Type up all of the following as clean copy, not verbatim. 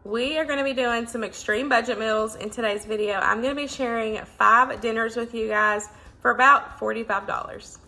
We are going to be doing some extreme budget meals in today's video. I'm going to be sharing 5 dinners with you guys for about $45.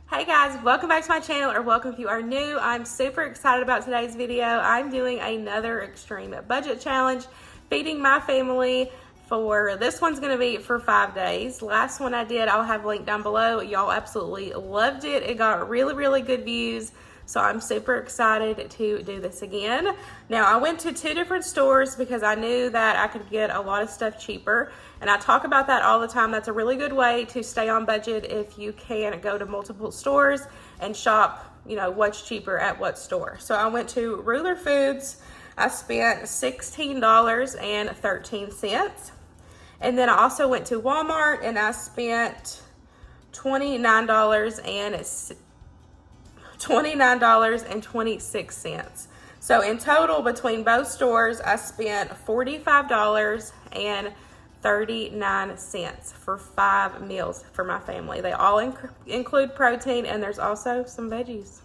Hey guys, welcome back to my channel, or welcome if you are new. I'm super excited about today's video. I'm doing another extreme budget challenge, feeding my family for, this one's gonna be for 5 days. Last one I did, I'll have linked down below. Y'all absolutely loved it. It got really good views. So I'm super excited to do this again. Now, I went to 2 different stores because I knew that I could get a lot of stuff cheaper. And I talk about that all the time. That's a really good way to stay on budget if you can go to multiple stores and shop, what's cheaper at what store. So I went to Ruler Foods. I spent $16.13. And then I also went to Walmart and I spent $29.26. So in total, between both stores, I spent $45.39 for 5 meals for my family. They all include protein, and there's also some veggies.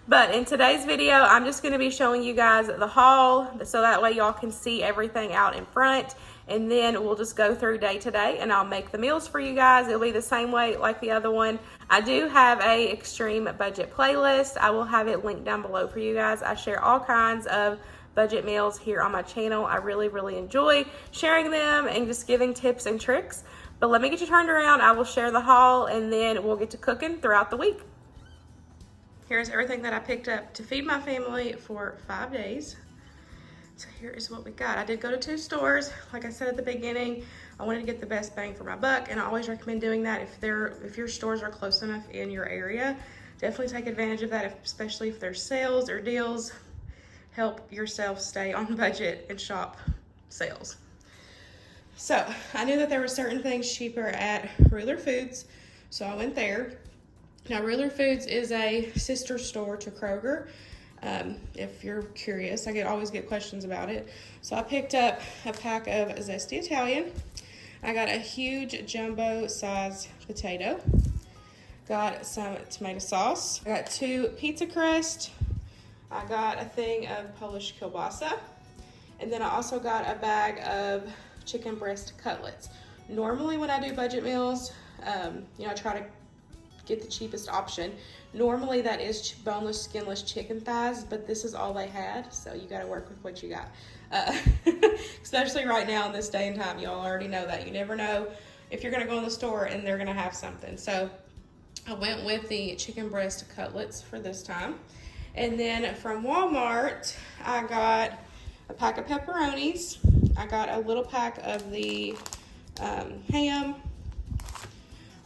But in today's video, I'm just going to be showing you guys the haul, so that way y'all can see everything out in front. And then we'll just go through day to day, and I'll make the meals for you guys. It'll be the same way like the other one. I do have a extreme budget playlist. I will have it linked down below for you guys. I share all kinds of budget meals here on my channel. I really enjoy sharing them and just giving tips and tricks. But let me get you turned around. I will share the haul, and then we'll get to cooking throughout the week. Here's everything that I picked up to feed my family for 5 days. So here is what we got. I did go to 2 stores. Like I said at the beginning, I wanted to get the best bang for my buck, and I always recommend doing that if your stores are close enough in your area. Definitely take advantage of that, especially if there's sales or deals. Help yourself stay on budget and shop sales. So I knew that there were certain things cheaper at Ruler Foods, so I went there. Now, Ruler Foods is a sister store to Kroger. If you're curious, I always get questions about it. So I picked up a pack of Zesty Italian. I got a huge jumbo size potato. Got some tomato sauce. I got 2 pizza crust. I got a thing of Polish kielbasa. And then I also got a bag of chicken breast cutlets. Normally when I do budget meals, I try to get the cheapest option. Normally that is boneless, skinless chicken thighs, but this is all they had, so you gotta work with what you got. Especially right now in this day and time, y'all already know that. You never know if you're gonna go in the store and they're gonna have something. So I went with the chicken breast cutlets for this time. And then from Walmart, I got a pack of pepperonis. I got a little pack of the ham.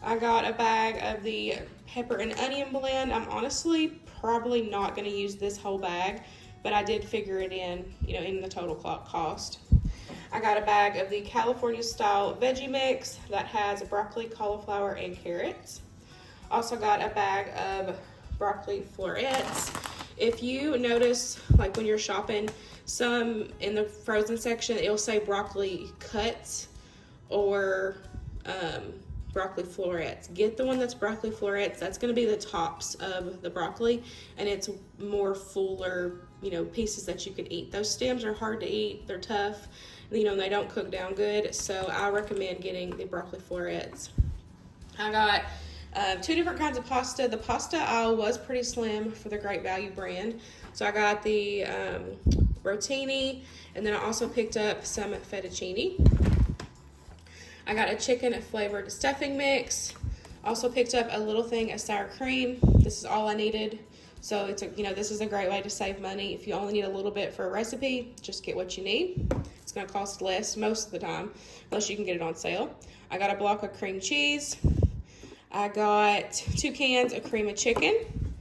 I got a bag of the pepper and onion blend. I'm honestly probably not going to use this whole bag, but I did figure it in, in the total cost. I got a bag of the California style veggie mix that has broccoli, cauliflower, and carrots. Also got a bag of broccoli florets. If you notice, like when you're shopping, some in the frozen section, it'll say broccoli cuts or broccoli florets. Get the one that's broccoli florets. That's going to be the tops of the broccoli, and it's more fuller, pieces that you can eat. Those stems are hard to eat. They're tough, they don't cook down good, so I recommend getting the broccoli florets. I got 2 different kinds of pasta. The pasta aisle was pretty slim for the Great Value brand, so I got the rotini, and then I also picked up some fettuccine. I got a chicken flavored stuffing mix. Also picked up a little thing of sour cream. This is all I needed. So it's this is a great way to save money. If you only need a little bit for a recipe, just get what you need. It's gonna cost less most of the time, unless you can get it on sale. I got a block of cream cheese. I got 2 cans of cream of chicken,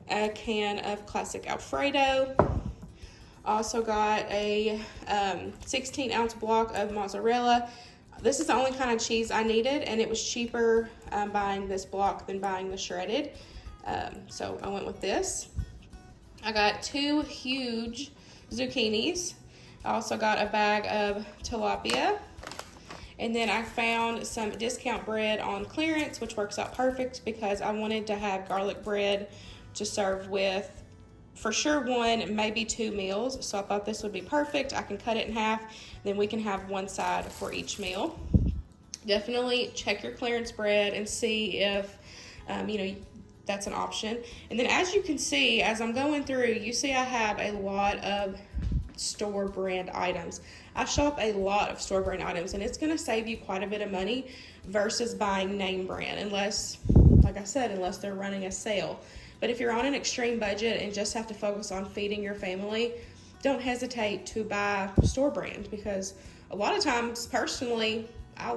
a can of classic Alfredo. Also got a 16-ounce block of mozzarella. This is the only kind of cheese I needed, and it was cheaper buying this block than buying the shredded. So I went with this. I got 2 huge zucchinis. I also got a bag of tilapia. And then I found some discount bread on clearance, which works out perfect because I wanted to have garlic bread to serve with for sure 1, maybe 2 meals. So I thought this would be perfect. I can cut it in half, then we can have one side for each meal. Definitely check your clearance bread and see if, that's an option. And then as you can see, as I'm going through, you see I have a lot of store brand items. I shop a lot of store brand items, and it's going to save you quite a bit of money versus buying name brand, unless, like I said, unless they're running a sale. But if you're on an extreme budget and just have to focus on feeding your family, don't hesitate to buy store brand, because a lot of times, personally, I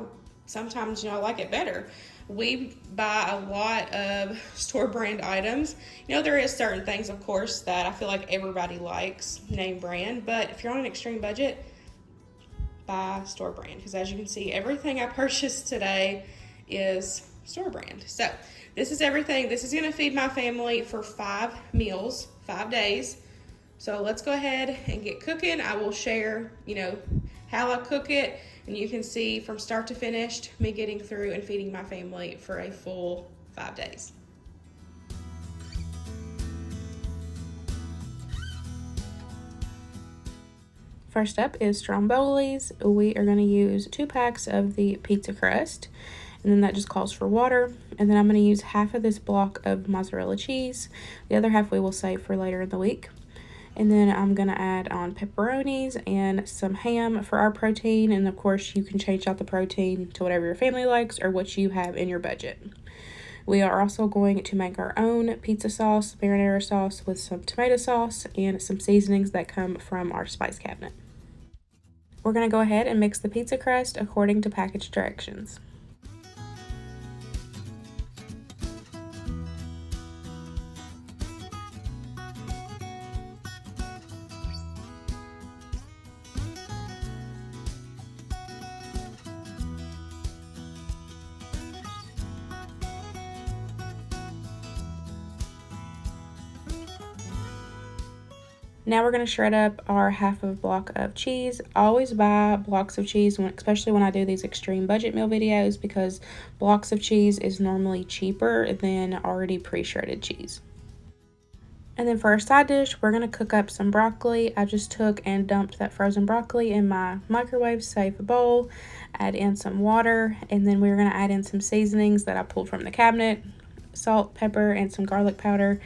like it better. We buy a lot of store brand items. There is certain things, of course, that I feel like everybody likes name brand, but if you're on an extreme budget, buy store brand, because as you can see, everything I purchased today is store brand. So this is everything. This is going to feed my family for 5 meals, 5 days. So let's go ahead and get cooking. I will share, how I cook it, and you can see from start to finish me getting through and feeding my family for a full 5 days. First up is Strombolis. We are going to use 2 packs of the pizza crust, and then that just calls for water. And then I'm going to use half of this block of mozzarella cheese. The other half we will save for later in the week. And then I'm going to add on pepperonis and some ham for our protein. And of course, you can change out the protein to whatever your family likes or what you have in your budget. We are also going to make our own pizza sauce, marinara sauce with some tomato sauce and some seasonings that come from our spice cabinet. We're going to go ahead and mix the pizza crust according to package directions. Now we're going to shred up our half of a block of cheese. I always buy blocks of cheese, especially when I do these extreme budget meal videos, because blocks of cheese is normally cheaper than already pre-shredded cheese. And then for our side dish, we're going to cook up some broccoli. I just took and dumped that frozen broccoli in my microwave safe bowl, add in some water, and then we're going to add in some seasonings that I pulled from the cabinet, salt, pepper, and some garlic powder.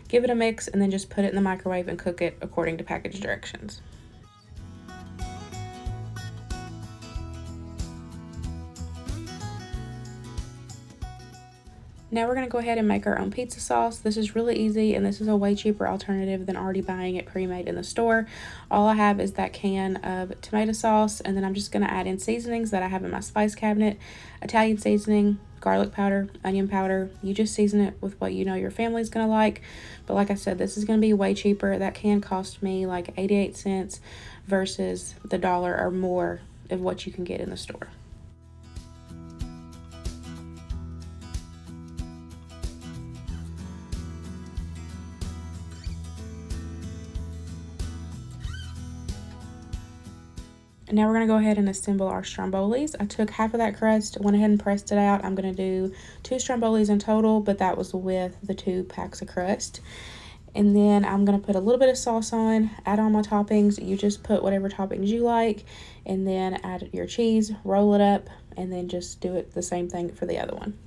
Give it a mix and then just put it in the microwave and cook it according to package directions. Now we're going to go ahead and make our own pizza sauce. This is really easy, and this is a way cheaper alternative than already buying it pre-made in the store. All I have is that can of tomato sauce, and then I'm just going to add in seasonings that I have in my spice cabinet. Italian seasoning, garlic powder, onion powder. You just season it with what you know your family's going to like. But like I said, this is going to be way cheaper. That can cost me like 88 cents versus the $1 or more of what you can get in the store. And now we're going to go ahead and assemble our Strombolis. I took half of that crust, went ahead and pressed it out. I'm going to do 2 Strombolis in total, but that was with the 2 packs of crust. And then I'm going to put a little bit of sauce on, add on my toppings. You just put whatever toppings you like, and then add your cheese, roll it up, and then just do it the same thing for the other one.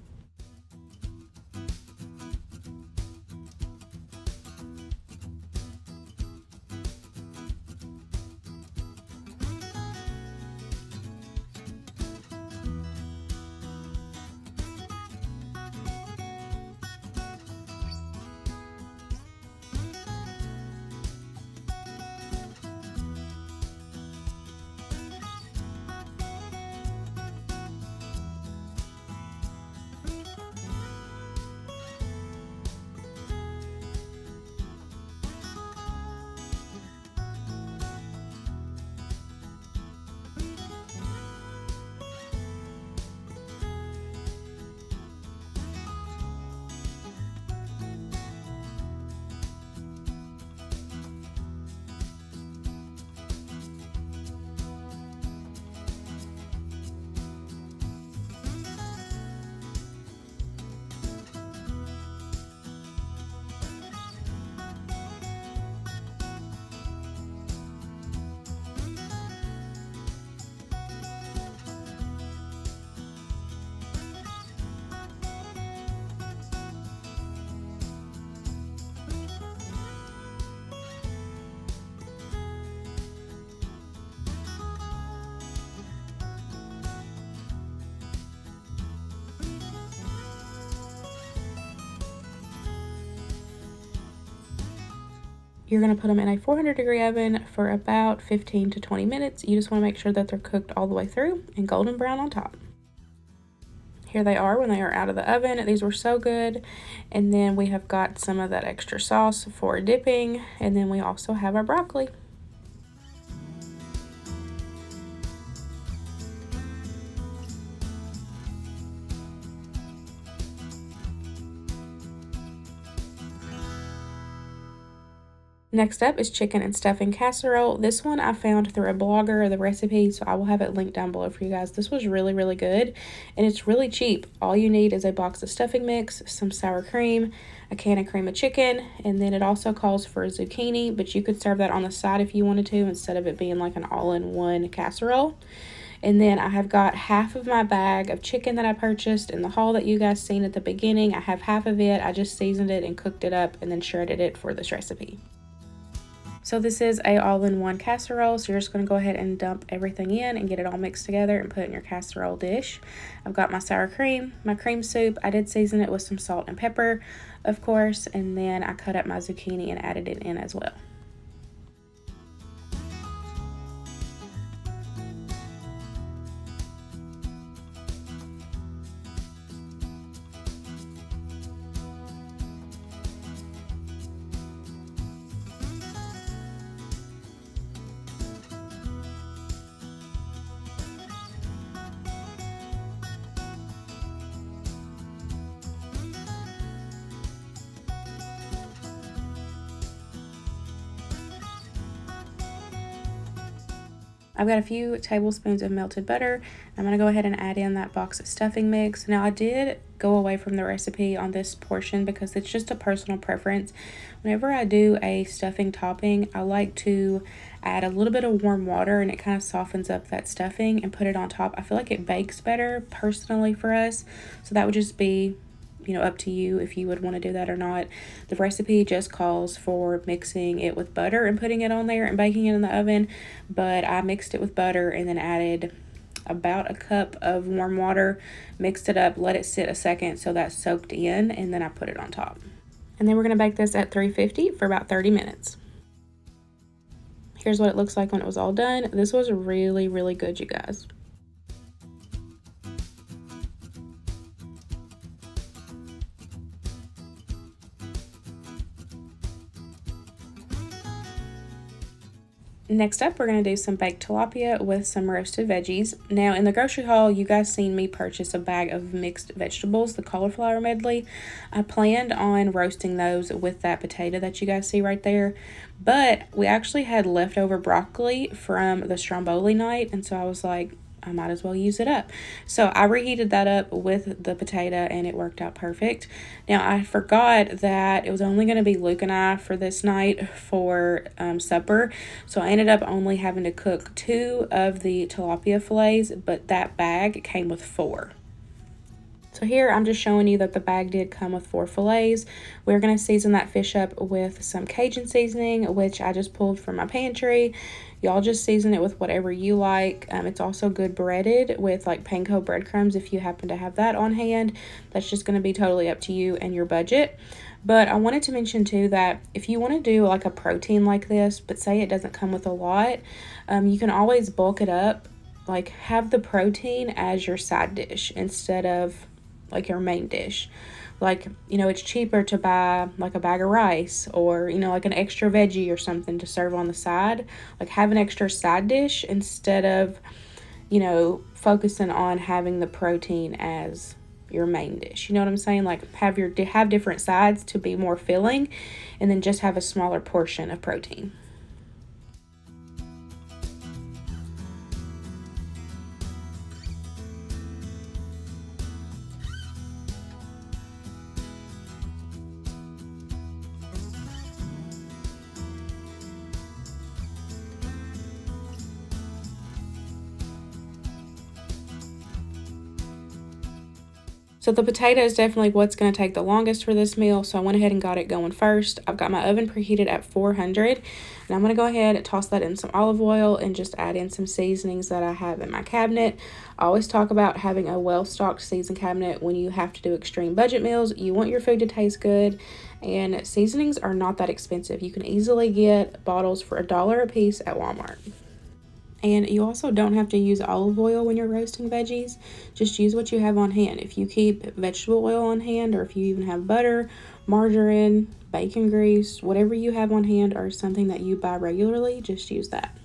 You're going to put them in a 400-degree oven for about 15 to 20 minutes. You just want to make sure that they're cooked all the way through and golden brown on top. Here they are when they are out of the oven. These were so good. And then we have got some of that extra sauce for dipping. And then we also have our broccoli. Next up is chicken and stuffing casserole. This one I found through a blogger, the recipe, so I will have it linked down below for you guys. This was really, really good, and it's really cheap. All you need is a box of stuffing mix, some sour cream, a can of cream of chicken, and then it also calls for a zucchini, but you could serve that on the side if you wanted to, instead of it being like an all-in-one casserole. And then I have got half of my bag of chicken that I purchased in the haul that you guys seen at the beginning. I have half of it. I just seasoned it and cooked it up and then shredded it for this recipe. So this is a all-in-one casserole, so you're just going to go ahead and dump everything in and get it all mixed together and put it in your casserole dish. I've got my sour cream, my cream soup. I did season it with some salt and pepper, of course, and then I cut up my zucchini and added it in as well. I've got a few tablespoons of melted butter. I'm going to go ahead and add in that box of stuffing mix. Now I did go away from the recipe on this portion because it's just a personal preference. Whenever I do a stuffing topping, I like to add a little bit of warm water, and it kind of softens up that stuffing, and put it on top. I feel like it bakes better personally for us. So that would just be, you know, up to you if you would want to do that or not. The recipe just calls for mixing it with butter and putting it on there and baking it in the oven, but I mixed it with butter and then added about a cup of warm water, mixed it up, let it sit a second so that soaked in, and then I put it on top. And then we're going to bake this at 350 for about 30 minutes. Here's what it looks like when it was all done. This was really, really good, you guys. Next up, we're going to do some baked tilapia with some roasted veggies. Now, in the grocery haul, you guys seen me purchase a bag of mixed vegetables, the cauliflower medley. I planned on roasting those with that potato that you guys see right there, but we actually had leftover broccoli from the Stromboli night, and so I was like, I might as well use it up. So I reheated that up with the potato, and it worked out perfect. Now, I forgot that it was only going to be Luke and I for this night for supper. So I ended up only having to cook 2 of the tilapia fillets, but that bag came with 4. So here I'm just showing you that the bag did come with 4 fillets. We're going to season that fish up with some Cajun seasoning, which I just pulled from my pantry. Y'all just season it with whatever you like. It's also good breaded with like panko breadcrumbs if you happen to have that on hand. That's just going to be totally up to you and your budget. But I wanted to mention too that if you want to do like a protein like this, but say it doesn't come with a lot, you can always bulk it up. Like have the protein as your side dish instead of like your main dish. Like, you know, it's cheaper to buy like a bag of rice or, you know, like an extra veggie or something to serve on the side. Like have an extra side dish instead of, you know, focusing on having the protein as your main dish. You know what I'm saying? Like have different sides to be more filling, and then just have a smaller portion of protein. So the potato is definitely what's going to take the longest for this meal, so I went ahead and got it going first. I've got my oven preheated at 400, and I'm going to go ahead and toss that in some olive oil and just add in some seasonings that I have in my cabinet. I always talk about having a well-stocked seasoning cabinet when you have to do extreme budget meals. You want your food to taste good, and seasonings are not that expensive. You can easily get bottles for $1 a piece at Walmart. And you also don't have to use olive oil when you're roasting veggies. Just use what you have on hand. If you keep vegetable oil on hand, or if you even have butter, margarine, bacon grease, whatever you have on hand or something that you buy regularly, just use that.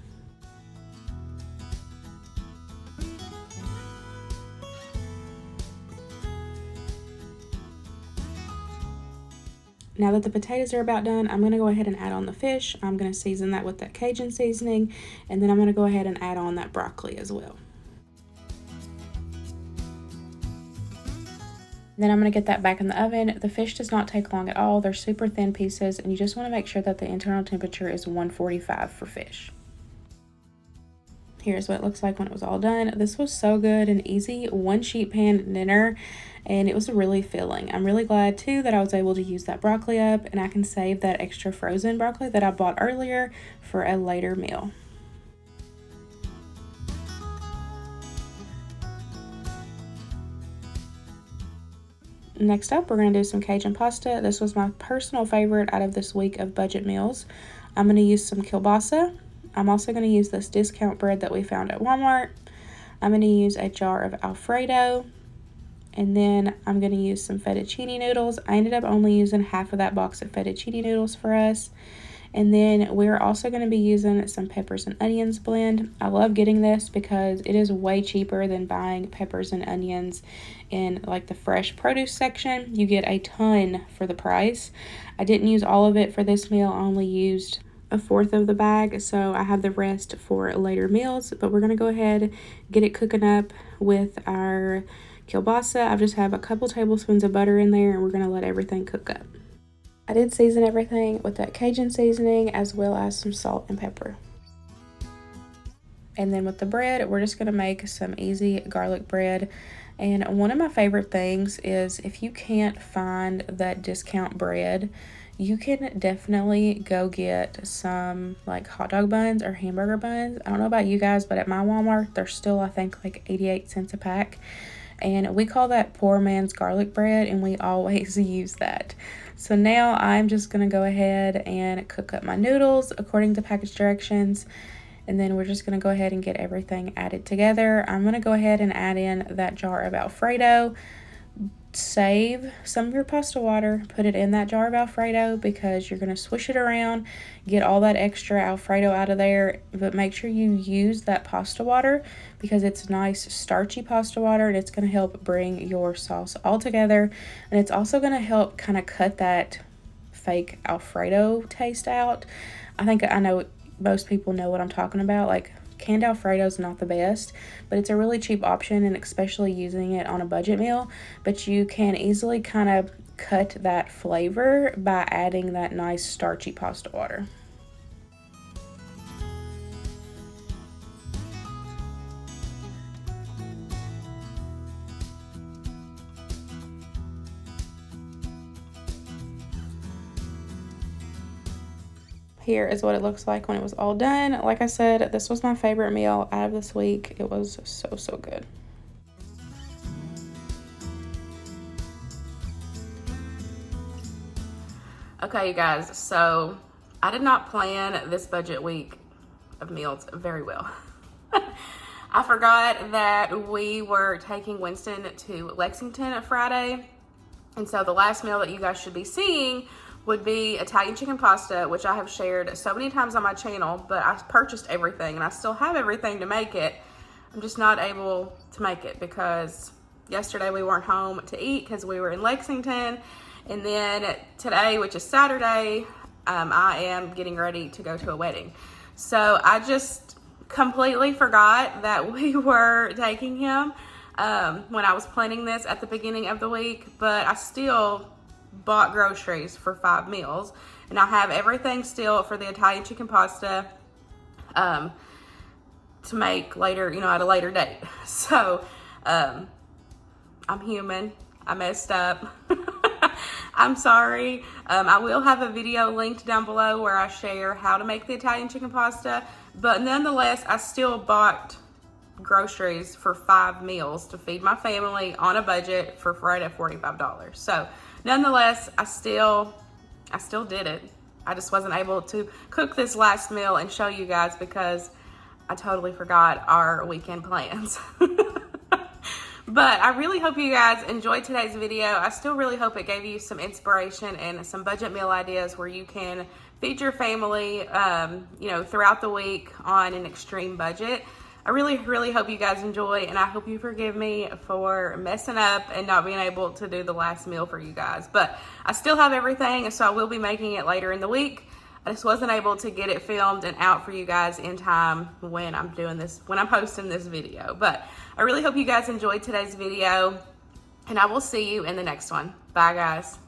Now that the potatoes are about done, I'm going to go ahead and add on the fish. I'm going to season that with that Cajun seasoning, and then I'm going to go ahead and add on that broccoli as well. Then I'm going to get that back in the oven. The fish does not take long at all. They're super thin pieces, and you just want to make sure that the internal temperature is 145 for fish. Here's what it looks like when it was all done. This was so good and easy, one sheet pan dinner, and it was really filling. I'm really glad too that I was able to use that broccoli up, and I can save that extra frozen broccoli that I bought earlier for a later meal. Next up, we're going to do some Cajun pasta. This was my personal favorite out of this week of budget meals. I'm going to use some kielbasa. I'm also going to use this discount bread that we found at Walmart. I'm going to use a jar of Alfredo. And then I'm going to use some fettuccine noodles. I ended up only using half of that box of fettuccine noodles for us. And then we're also going to be using some peppers and onions blend. I love getting this because it is way cheaper than buying peppers and onions in like the fresh produce section. You get a ton for the price. I didn't use all of it for this meal. I only used a fourth of the bag, so I have the rest for later meals. But we're going to go ahead, get it cooking up with our kielbasa. I just have a couple tablespoons of butter in there, and we're going to let everything cook up. I did season everything with that Cajun seasoning as well as some salt and pepper. And then with the bread, we're just going to make some easy garlic bread. And one of my favorite things is if you can't find that discount bread, you can definitely go get some like hot dog buns or hamburger buns. I don't know about you guys, but at my Walmart, they're still, I think, like 88 cents a pack. And we call that poor man's garlic bread, and we always use that. So now I'm just going to go ahead and cook up my noodles according to package directions. And then we're just going to go ahead and get everything added together. I'm going to go ahead and add in that jar of Alfredo. Save some of your pasta water, put it in that jar of Alfredo because you're going to swish it around, get all that extra Alfredo out of there, but make sure you use that pasta water because it's nice starchy pasta water, and it's going to help bring your sauce all together, and it's also going to help kind of cut that fake Alfredo taste out. I know most people know what I'm talking about. Like, canned Alfredo is not the best, but it's a really cheap option, and especially using it on a budget meal. But you can easily kind of cut that flavor by adding that nice starchy pasta water. Here is what it looks like when it was all done. Like I said, this was my favorite meal out of this week. It was so good. Okay, you guys, so I did not plan this budget week of meals very well. I forgot that we were taking Winston to Lexington on Friday, and so the last meal that you guys should be seeing would be Italian chicken pasta, which I have shared so many times on my channel, but I purchased everything and I still have everything to make it. I'm just not able to make it because yesterday we weren't home to eat because we were in Lexington. And then today, which is Saturday, I am getting ready to go to a wedding. So I just completely forgot that we were taking him when I was planning this at the beginning of the week, but I still bought groceries for 5 meals, and I have everything still for the Italian chicken pasta to make later, at a later date. So I'm human. I messed up. I'm sorry. I will have a video linked down below where I share how to make the Italian chicken pasta, but nonetheless, I still bought groceries for 5 meals to feed my family on a budget for right at $45. So nonetheless, I still did it. I just wasn't able to cook this last meal and show you guys because I totally forgot our weekend plans. But I really hope you guys enjoyed today's video. I still really hope it gave you some inspiration and some budget meal ideas where you can feed your family, you know, throughout the week on an extreme budget. I really, really hope you guys enjoy, and I hope you forgive me for messing up and not being able to do the last meal for you guys. But I still have everything, so I will be making it later in the week. I just wasn't able to get it filmed and out for you guys in time when I'm doing this, when I'm posting this video. But I really hope you guys enjoyed today's video, and I will see you in the next one. Bye, guys.